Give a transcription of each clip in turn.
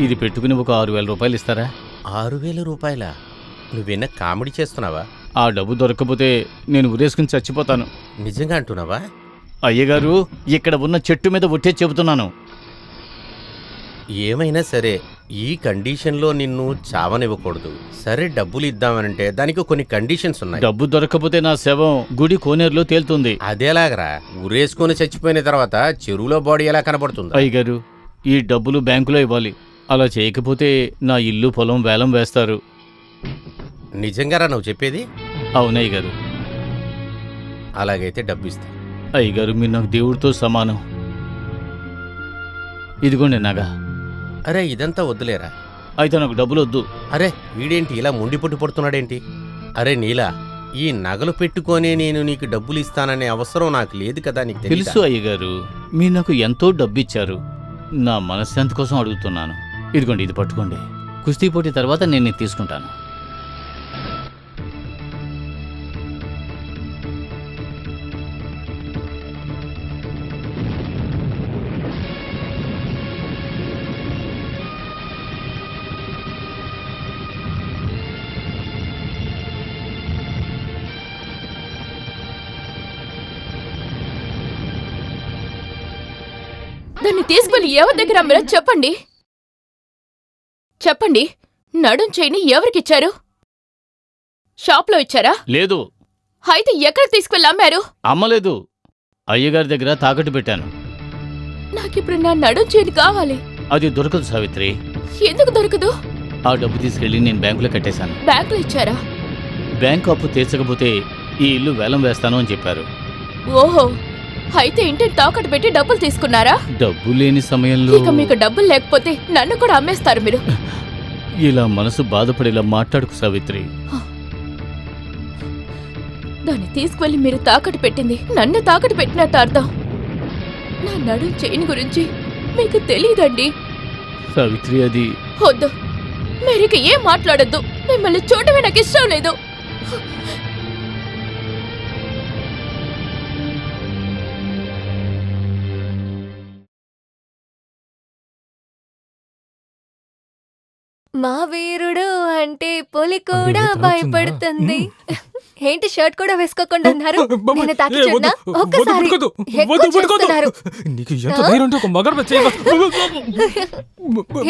ఇది పెట్టుకుని ఒక 6,000 రూపాయలు ఇస్తారా? 6,000 రూపాయలా? నువ్వేనా కామెడీ చేస్తున్నావా? ఆ డబ్బు దొరకకపోతే నేను ఉరేసుకుని చచ్చిపోతాను. నిజంగా అంటున్నావా? అయ్యగారు, ఇక్కడ ఉన్న చెట్టు మీద ఒట్టే చెబుతున్నాను. ఏమైనా సరే ఈ కండిషన్లో నిన్ను చావనివ్వకూడదు. సరే డబ్బులు ఇద్దామనంటే దానికి కొన్ని కండిషన్స్ ఉన్నాయి. డబ్బు దొరకకపోతే నా శవం గుడి కోనేరులో తేలుతుంది. అదేలాగరా? ఉరేసుకొని చచ్చిపోయిన తర్వాత చెరువులో బాడీ ఎలా కనబడుతుంది? అయ్యగారు, ఈ డబ్బులు బ్యాంకులో ఇవ్వాలి. అలా చేయకపోతే నా ఇల్లు పొలం వేలం వేస్తారు. నిజంగారా నువ్వు చెప్పేది? అవునయ్యగారు. అలాగైతే డబ్బు ఇస్తా. అయ్యగారు, మీరు నాకు దేవుడితో సమానం. ఇదిగోండి నగ. అరే ఇదంతా వద్దులేరా. అయితే నాకు డబ్బులు వద్దు. అరే వీడేంటి ఇలా ముండి పుట్టి పడుతున్నాడేంటి? అరే నీలా, ఈ నగలు పెట్టుకొని నేను నీకు డబ్బులు ఇస్తాననే అవసరం నాకు లేదు కదా. నీకు తెలుసు అయ్యగారు, మీరు నాకు ఎంతో డబ్బు ఇచ్చారు. నా మనశ్శాంతి కోసం అడుగుతున్నాను. ఇదిగోండి, ఇది పట్టుకోండి. కుస్తీ పోటీ తర్వాత నేను ఇది తీసుకుంటాను. దాన్ని తీసుకెళ్లి ఎవరి దగ్గర అమ్మారో చెప్పండి. చెప్పండి. నడుం చేయని ఎవరికిచ్చారు? షాప్లో ఇచ్చారా? లేదు. అయితే ఎక్కడ తీసుకెళ్ళి అమ్మారు? అమ్మలేదు, అయ్యగారి దగ్గర తాకట్టు పెట్టాను. నాకిప్పుడు నా నడుం చేయని కావాలి. అది దొరకదు సావిత్రి. ఎందుకు దొరకదు? ఆ డబ్బు తీసుకెళ్లి నేను బ్యాంకులో కట్టేశాను. బ్యాంకులో ఇచ్చారా? బ్యాంకు అప్పు తీర్చకపోతే ఈ ఇల్లు వేలం వేస్తాను అని చెప్పారు. ఓహో, అయితే ఇంటిని తాకట్టు పెట్టి డబ్బులు తీసుకున్నారా? డబ్బు లేని సమయంలో ఇక మీకు డబ్బులు లేకపోతే నన్ను కూడా అమ్మేస్తారు మీరు. ఇలా మనసు బాధపడేలా మాట్లాడుకు సావిత్రి. దాన్ని తీసుకువెళ్ళి మీరు తాకట్టు పెట్టింది నన్ను తాకట్టు పెట్టినట్టు అర్థం. నా నడుం చైన్ గురించి మీకు తెలియదండి సావిత్రి. అది వద్దు, మీరిక ఏం మాట్లాడొద్దు. మిమ్మల్ని చూడటమే నాకు ఇష్టం లేదు. మా వీరుడు అంటే పులి కూడా భయపడుతుంది. ఏంటి షర్ట్ కూడా వేసుకోకుండా ఉన్నారు? నేను తాకిచ్చానా? ఒక్కసారి ఎక్కువ చేస్తున్నారు.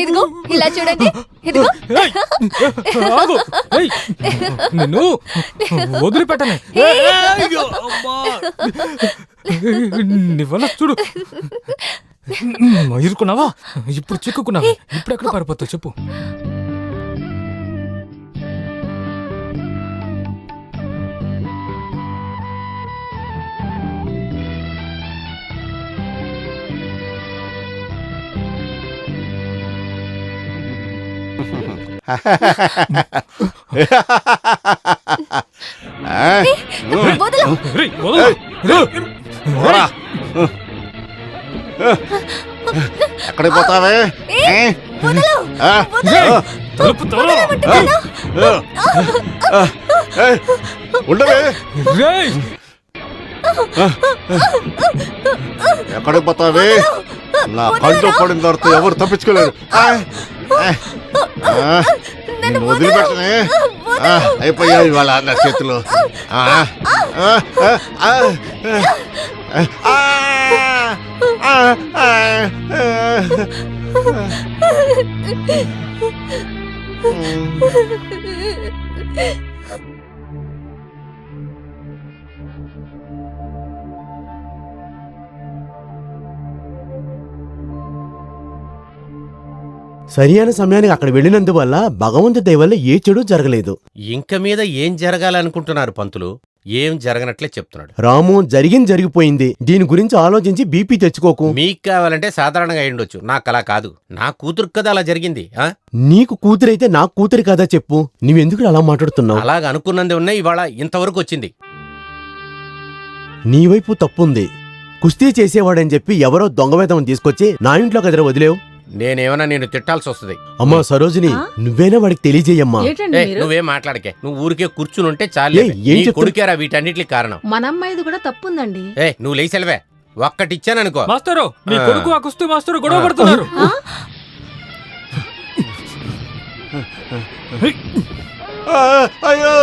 ఇదిగో ఇలా చూడండి. ఇదిగో నిన్ను వదిలిపెట్టనే. నీ వల్ల చూడు ఇరుకున్నావా? ఇప్పుడు చిక్కుకున్నావా? ఇప్పుడు ఎక్కడ పారిపోతావు చెప్పు. ఎక్కడికి పోతావే? ఉండవే. ఎక్కడికి పోతావే? నా కళ్ళు పడిన తర్వాత ఎవరు తప్పించుకోలేరు. నేను వదిలిపెట్టనే. అయిపోయాయి వాళ్ళ నా చేతిలో. సరియైన సమయానికి అక్కడ వెళ్ళినందువల్ల భగవంతుడి దయ వల్ల ఏ చెడు జరగలేదు. ఇంక మీద ఏం జరగాలనుకుంటున్నారు పంతులు? ఏం జరగనట్లే చెప్తున్నాడు. రాము, జరిగిపోయింది. దీని గురించి ఆలోచించి బీపీ తెచ్చుకోకు. మీకు కావాలంటే సాధారణంగా అయ్యుండొచ్చు, నాకు అలా కాదు. నా కూతురు కదా అలా జరిగింది. నీకు కూతురైతే నాకు కూతురు కదా చెప్పు. నువ్వెందుకు అలా మాట్లాడుతున్నావు? అలాగ అనుకున్నది ఉన్నాయి, ఇవాళ ఇంతవరకు వచ్చింది. నీ వైపు తప్పుంది. కుస్తీ చేసేవాడని చెప్పి ఎవరో దొంగవేదం తీసుకొచ్చి నా ఇంట్లో కదరా వదిలేవు. నేనేమన్నా నేను తిట్టాల్సి వస్తుంది. అమ్మా సరోజిని, నువ్వేనా వాడికి తెలియజేయమ్మా. నువ్వేం మాట్లాడకే, నువ్వు ఊరికే కూర్చునుంటే చాలే. కొడుకేరా వీటన్నిటికి కారణం. మన అమ్మాయిది కూడా తప్పుందండి. నువ్వు లేచెలవే. ఒక్కటిచ్చాననుకో. మాస్టరు, మీ కొడుకు ఆ కుస్తీ మాస్టరు గొడవ పడుతున్నారు. అయ్యో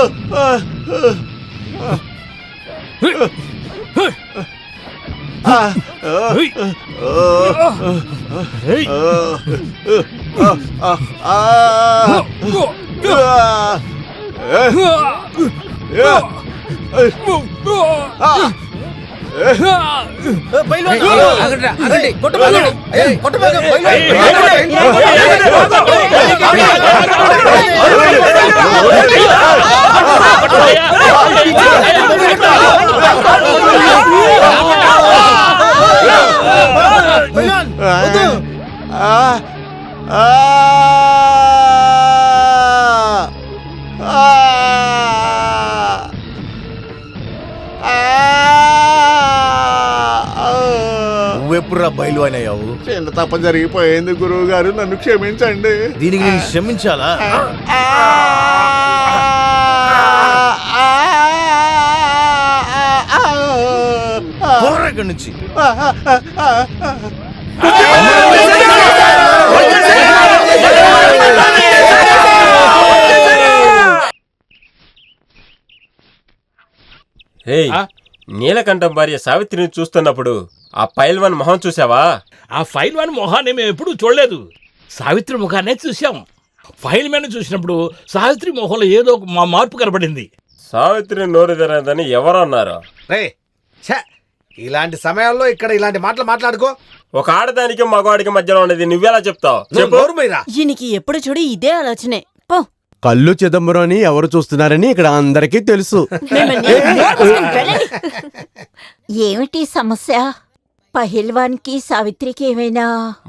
నువ్వెప్పుడు రా బయలు అయినాయావు? చిన్న తప్ప జరిగిపోయింది గురువు గారు, నన్ను క్షమించండి. దీనికి నేను క్షమించాలా? పోరా ఇక్కడి నుంచి. నీలకంఠం భార్య సావిత్రిని చూస్తున్నప్పుడు ఆ పైల్వాన్ మొహం చూసావా? ఆ పైల్వాన్ మొహాన్ని మేము ఎప్పుడూ చూడలేదు, సావిత్రి ముఖాన్నే చూసాం. ఫైల్ మ్యాన్ చూసినప్పుడు సావిత్రి మొహంలో ఏదో మా మార్పు కనబడింది. సావిత్రి నోరు తెరదని ఎవరు అన్నారు? రే ఇలాంటి సమయాల్లో ఇక్కడ ఇలాంటి మాటలు మాట్లాడుకో. ఒక ఆడదానికి మగవాడికి మధ్యలో ఉండేది నువ్వెలా చెప్తావు? ఈయనకి ఎప్పుడు చూడు ఇదే ఆలోచనే. పో కళ్ళు చిదంబరం అని ఎవరు చూస్తున్నారని ఇక్కడ అందరికీ తెలుసు. ఏమిటి సమస్య? పహిల్వాన్కి సావిత్రికి ఏమైనా?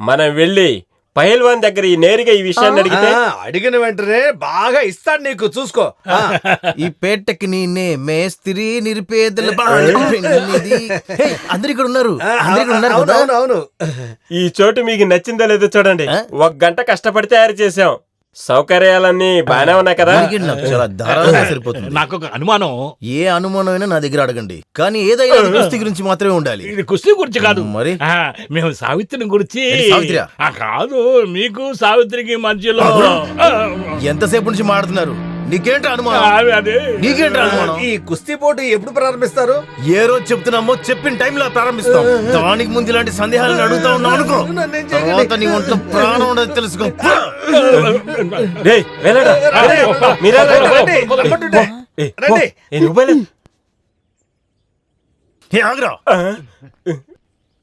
మనం వెళ్ళి పైల్వాన్ దగ్గర నేరుగా ఈ విషయాన్ని అడిగితే అడిగిన వెంటనే బాగా ఇస్తాడు నీకు, చూసుకో. ఈ పేటకి నేనే మేస్త్రి నిరుపేదల అందరు ఇక్కడ ఉన్నారు. అవును. ఈ చోటు మీకు నచ్చిందో లేదో చూడండి. 1 గంట కష్టపడి తయారు చేసాం. సౌకర్యాలన్నీ బానే ఉన్నాయి కదా? చాలా ధారాళంగా సరిపోతుంది. నాకు ఒక అనుమానం. ఏ అనుమానం అయినా నా దగ్గర అడగండి, కానీ ఏదైనా కుస్తీ గురించి మాత్రమే ఉండాలి. ఇది కుస్తీ గురించి కాదు, మరి మేము సావిత్రిని గురించి. సావిత్రి కాదు, మీకు సావిత్రికి మధ్యలో ఎంతసేపు నుంచి మాడుతున్నారు? నీకేంటి అనుమానం? నీకేంటి అనుమానం? ఈ కుస్తీ పోటీ ఎప్పుడు ప్రారంభిస్తారు? ఏ రోజు చెప్తున్నామో చెప్పిన టైంలో ప్రారంభిస్తాం. దానికి ముందు ఇలాంటి సందేహాలను అడుగుతా ఉన్నావు అనుకో, తర్వాత నీ ఒంట్లో ప్రాణం ఉండదు తెలుసుకో.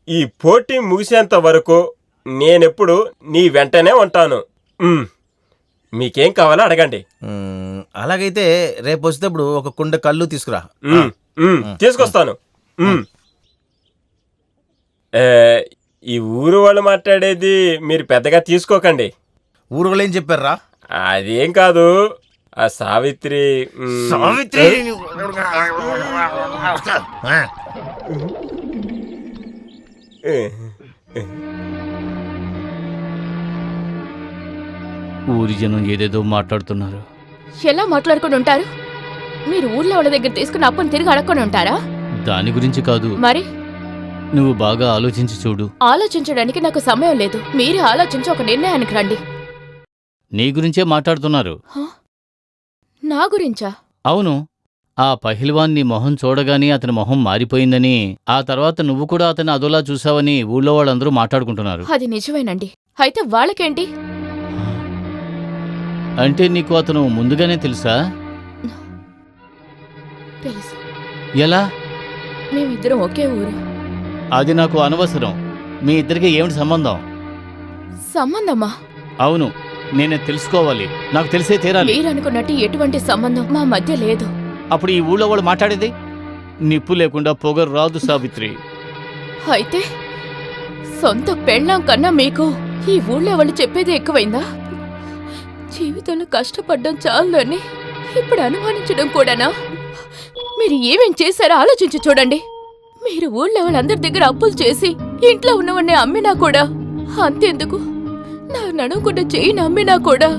ఈ పోటీ ముగిసేంత వరకు నేనెప్పుడు నీ వెంటనే ఉంటాను. మీకేం కావాలో అడగండి. అలాగైతే రేపు వచ్చేటప్పుడు ఒక కుండ కళ్ళు తీసుకురా. తీసుకొస్తాను. ఈ ఊరు వాళ్ళు మాట్లాడేది మీరు పెద్దగా తీసుకోకండి. ఊరు వాళ్ళు ఏం చెప్పారా? అదేం కాదు, ఆ సావిత్రి ఊరి జనం ఏదేదో మాట్లాడుతున్నారు. ఎలా మాట్లాడుకుని ఉంటారు? మీరు ఊర్లో వాళ్ళ దగ్గర తీసుకున్న అప్పుని తిరిగి అడగకుండా ఉంటారా? దాని గురించి కాదు, మరి నువ్వు బాగా ఆలోచించి చూడు. ఆలోచించడానికి నాకు సమయం లేదు. మీరే ఆలోచించి ఒక నిర్ణయానికి రండి. నీ గురించే మాట్లాడుతున్నారు. నా గురించా? అవును. ఆ పహిల్వాన్ నీ మొహం చూడగానే అతని మొహం మారిపోయిందని, ఆ తర్వాత నువ్వు కూడా అతన్ని అదోలా చూసావని ఊళ్ళో వాళ్ళందరూ మాట్లాడుకుంటున్నారు. అది నిజమేనండి. అయితే వాళ్ళకేంటి? అంటే నీకు అతను ముందుగానే తెలుసా? తెలుసు. ఎలా? మేమిద్దరం ఒకే ఊరు. అది నాకు అనవసరం. మీ ఇద్దరికి ఏమిటి సంబంధం? సంబంధమా? అవును, నేనే తెలుసుకోవాలి. నాకు తెలిసే తీరాలి. మీరనుకున్నట్టు ఎటువంటి సంబంధం మా మధ్య లేదు. అప్పుడు ఈ ఊళ్ళో వాళ్ళు మాట్లాడేది? నిప్పు లేకుండా పొగరు రాదు సావిత్రి. అయితే సొంత పెళ్ళాం కన్నా మీకు ఈ ఊళ్ళో వాళ్ళు చెప్పేది ఎక్కువైందా? జీవితంలో కష్టపడ్డం చాలని ఇప్పుడు అనుమానించడం కూడానా? మీరు ఏమేం చేశారో ఆలోచించి చూడండి. మీరు ఊళ్ళో వాళ్ళందరి దగ్గర అప్పులు చేసి ఇంట్లో ఉన్నవన్నీ అమ్మినా కూడా, అంతెందుకు నా నడుముకున్న చెయ్యిని అమ్మినా కూడా